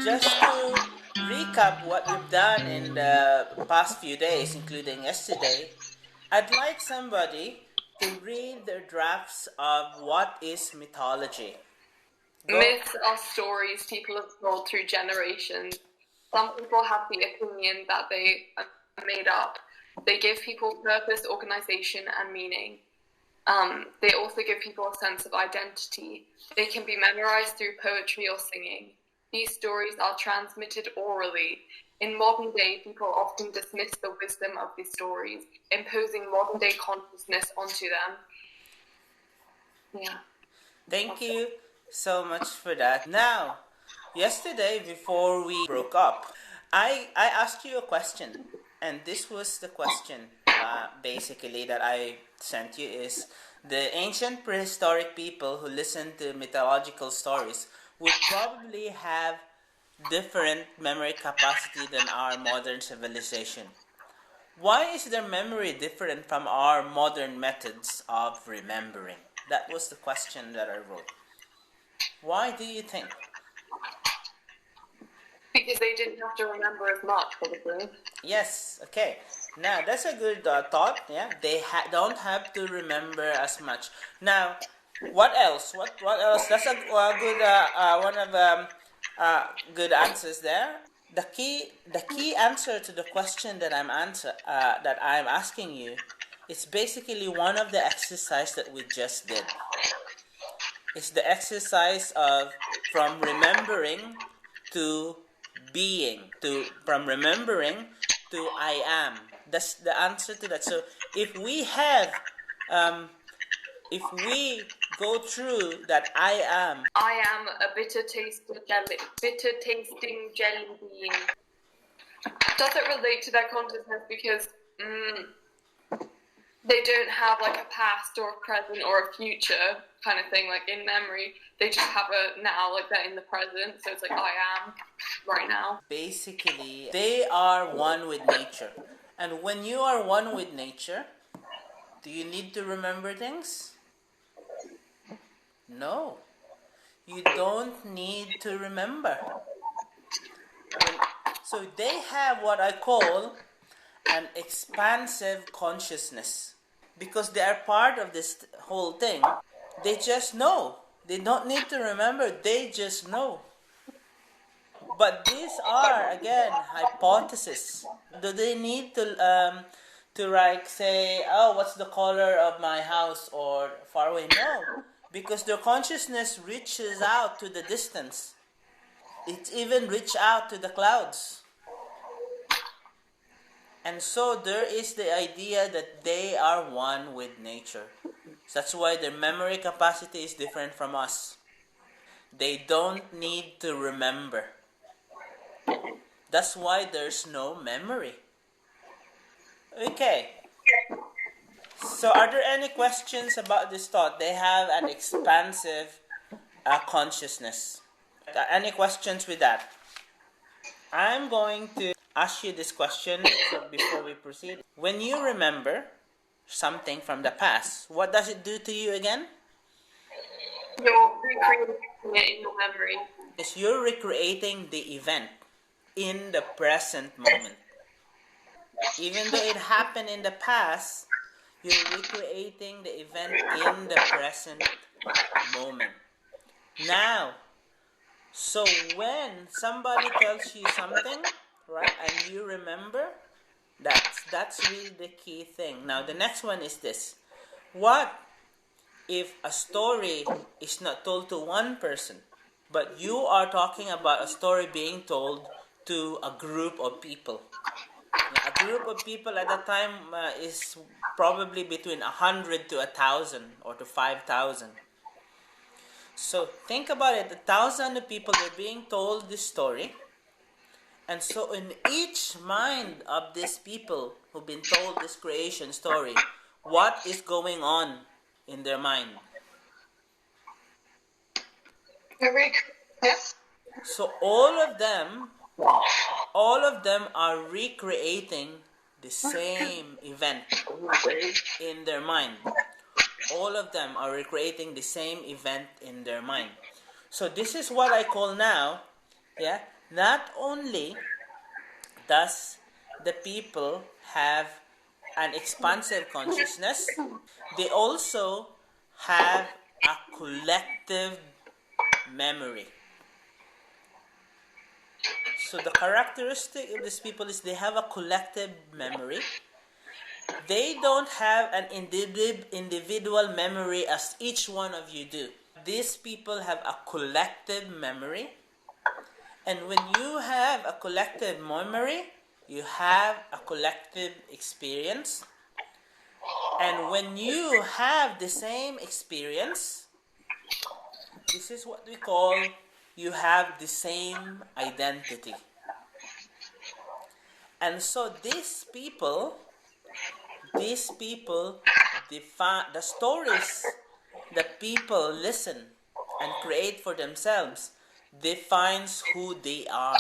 Just to recap what we've done in the past few days, including yesterday, I'd like somebody to read their drafts of what is mythology. Go. Myths are stories people have told through generations. Some people have the opinion that they are made up. They give people purpose, organization, and meaning. They also give people a sense of identity. They can be memorized through poetry or singing. These stories are transmitted orally. In modern day, people often dismiss the wisdom of these stories, imposing modern day consciousness onto them. Yeah. Thank you so much for that. Now, yesterday before we broke up, I asked you a question, and this was the question basically that I sent you is the ancient prehistoric people who listened to mythological stories would probably have different memory capacity than our modern civilization. Why is their memory different from our modern methods of remembering? That was the question that I wrote. Why do you think? Because they didn't have to remember as much, probably. Yes, okay. Now, that's a good thought. Yeah, they don't have to remember as much. Now, what else? What else? That's a good one of good answers there. The key answer to the question that I'm asking you is basically one of the exercise that we just did. It's the exercise of from remembering to being, to from remembering to I am. That's the answer to that. So if we have if we go through that I am a bitter tasting jelly being. Does it relate to their consciousness because they don't have like a past or a present or a future kind of thing, like in memory. They just have a now, like they're in the present. So it's like I am right now. Basically, they are one with nature. And when you are one with nature, do you need to remember things? No. You don't need to remember. So they have what I call an expansive consciousness. Because they are part of this whole thing, they just know. They don't need to remember, they just know. But these are, again, hypotheses. Do they need to like say, oh, what's the color of my house or far away? No. Because their consciousness reaches out to the distance. It even reaches out to the clouds. And so there is the idea that they are one with nature. So that's why their memory capacity is different from us. They don't need to remember. That's why there's no memory. Okay. So are there any questions about this thought? They have an expansive consciousness. Any questions with that? I'm going to ask you this question before we proceed. When you remember something from the past, what does it do to you again? You're recreating it in your memory. Yes, you're recreating the event in the present moment. Even though it happened in the past, you're recreating the event in the present moment. Now, so when somebody tells you something, right, and you remember, that's really the key thing. Now, the next one is this. What if a story is not told to one person, but you are talking about a story being told to a group of people? Now, a group of people at that time is probably between 100 to 1,000 or to 5,000. So think about it, 1,000 people are being told this story. And so in each mind of these people who've been told this creation story, what is going on in their mind? Yes. So all of them are recreating the same event in their mind. All of them are recreating the same event in their mind. So this is what I call now, not only does the people have an expansive consciousness, they also have a collective memory. So the characteristic of these people is they have a collective memory. They don't have an individual memory as each one of you do. These people have a collective memory. And when you have a collective memory, you have a collective experience. And when you have the same experience, this is what we call you have the same identity. And so these people, the stories that people listen and create for themselves defines who they are.